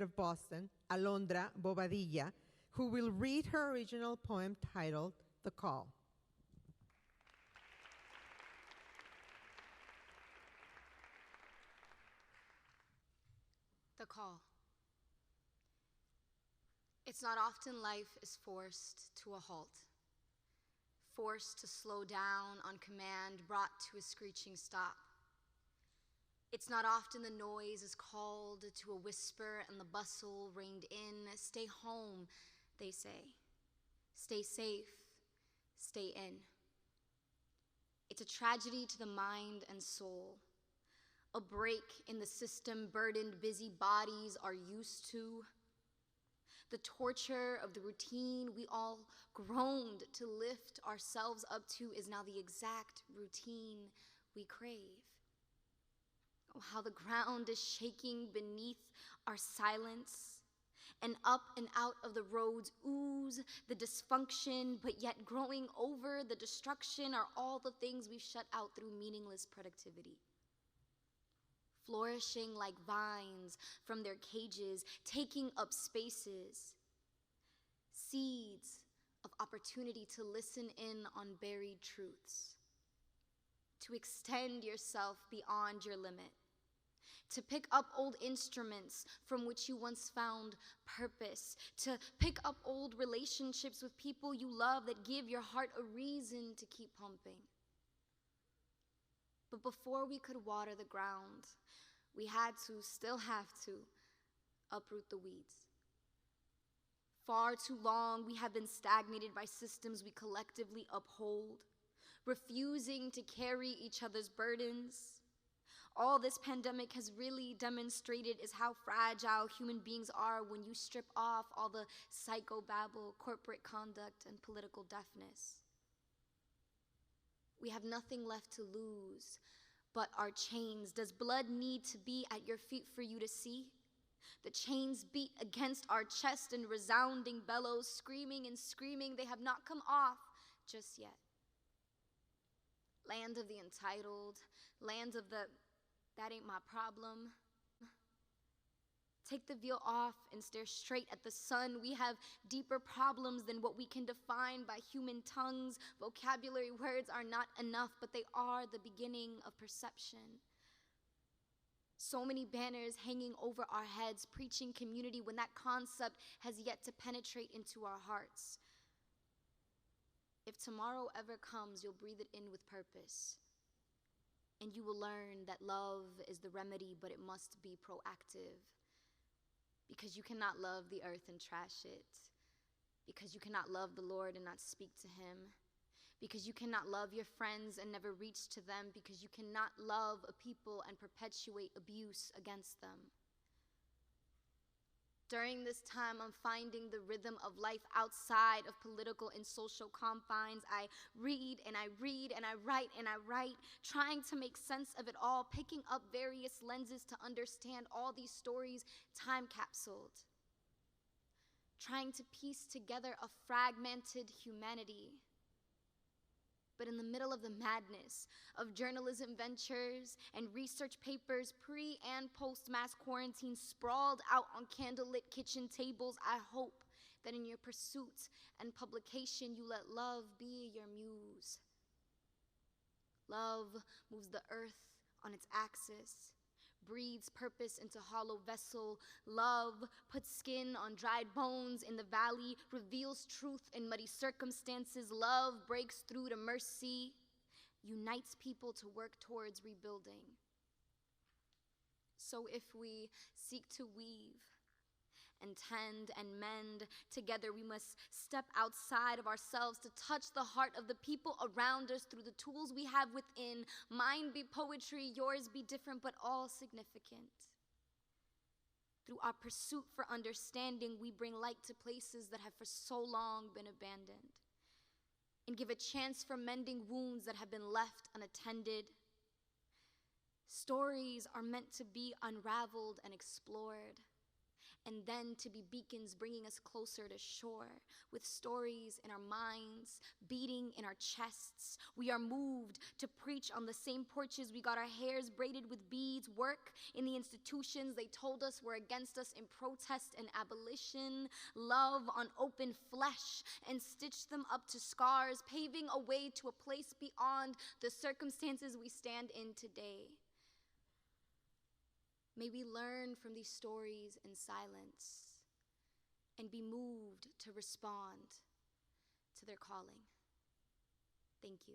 of Boston, Alondra Bobadilla, who will read her original poem titled The Call. The call. It's not often life is forced to a halt, forced to slow down on command, brought to a screeching stop. It's not often the noise is called to a whisper and the bustle reined in. Stay home, they say. Stay safe, stay in. It's a tragedy to the mind and soul, a break in the system burdened busy bodies are used to. The torture of the routine we all groaned to lift ourselves up to is now the exact routine we crave. Oh, how the ground is shaking beneath our silence, and up and out of the roads ooze the dysfunction, but yet growing over the destruction are all the things we've shut out through meaningless productivity. Flourishing like vines from their cages, taking up spaces, seeds of opportunity to listen in on buried truths, to extend yourself beyond your limit, to pick up old instruments from which you once found purpose, to pick up old relationships with people you love that give your heart a reason to keep pumping. But before we could water the ground, we still have to, uproot the weeds. Far too long, we have been stagnated by systems we collectively uphold, refusing to carry each other's burdens. All this pandemic has really demonstrated is how fragile human beings are when you strip off all the psychobabble, corporate conduct, and political deafness. We have nothing left to lose but our chains. Does blood need to be at your feet for you to see? The chains beat against our chest in resounding bellows, screaming and screaming. They have not come off just yet. Land of the entitled, land of the that ain't my problem. Take the veil off and stare straight at the sun. We have deeper problems than what we can define by human tongues. Vocabulary words are not enough, but they are the beginning of perception. So many banners hanging over our heads, preaching community when that concept has yet to penetrate into our hearts. If tomorrow ever comes, you'll breathe it in with purpose. And you will learn that love is the remedy, but it must be proactive. Because you cannot love the earth and trash it. Because you cannot love the Lord and not speak to him. Because you cannot love your friends and never reach to them. Because you cannot love a people and perpetuate abuse against them. During this time, I'm finding the rhythm of life outside of political and social confines. I read and I read and I write and I write, trying to make sense of it all, picking up various lenses to understand all these stories time capsuled, trying to piece together a fragmented humanity. But in the middle of the madness of journalism ventures and research papers, pre and post mass quarantine sprawled out on candlelit kitchen tables, I hope that in your pursuit and publication you let love be your muse. Love moves the earth on its axis, breathes purpose into hollow vessel. Love puts skin on dried bones in the valley, reveals truth in muddy circumstances. Love breaks through to mercy, unites people to work towards rebuilding. So if we seek to weave and tend and mend together, we must step outside of ourselves to touch the heart of the people around us through the tools we have within. Mine be poetry, yours be different, but all significant. Through our pursuit for understanding, we bring light to places that have for so long been abandoned, and give a chance for mending wounds that have been left unattended. Stories are meant to be unraveled and explored. and then to be beacons bringing us closer to shore, with stories in our minds, beating in our chests. We are moved to preach on the same porches we got our hairs braided with beads, work in the institutions they told us were against us in protest and abolition, love on open flesh and stitch them up to scars, paving a way to a place beyond the circumstances we stand in today. May we learn from these stories in silence and be moved to respond to their calling. Thank you.